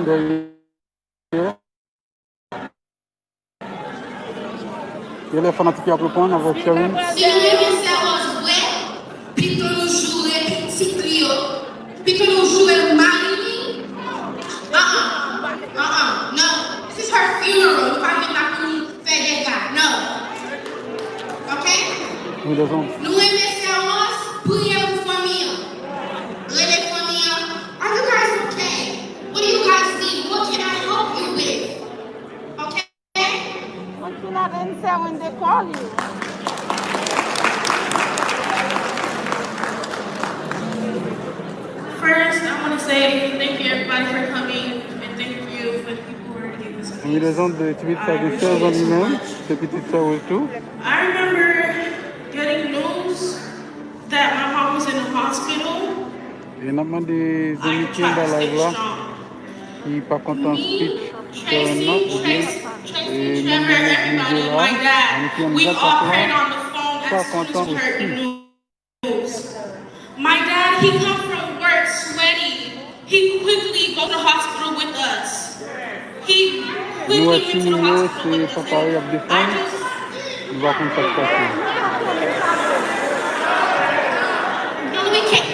derrière. Ele é fanático à propos avec Sharon. Si nous aimons ça vrai, puis que nous jouons si trio, puis que nous jouons Malini. No. This is her funeral. Nous pas venir pour faire des gars. No. Okay? Nous devons. Nous aimons ça, priez pour famille. Les familles. Are you guys okay? What do you guys need? What can I help you with? Okay? What you not answer when they call you? First, I want to say thank you everybody for coming and thank you for the people who are giving this. Il raison de tuer sa sœur en lui-même, sa petite sœur aussi. I remember getting news that my mom was in the hospital. Et nous avons des amis qui sont dans la live là, qui ne sont pas contents de speech. Tracy, Trevor, everybody, my dad, we all prayed on the phone as soon as we heard the news. My dad, he come from work sweaty. He quickly go to the hospital with us. He quickly went to the hospital with us.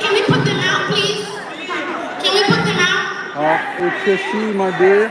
Can we put them out, please? Can we put them out? Et ceci m'a dit.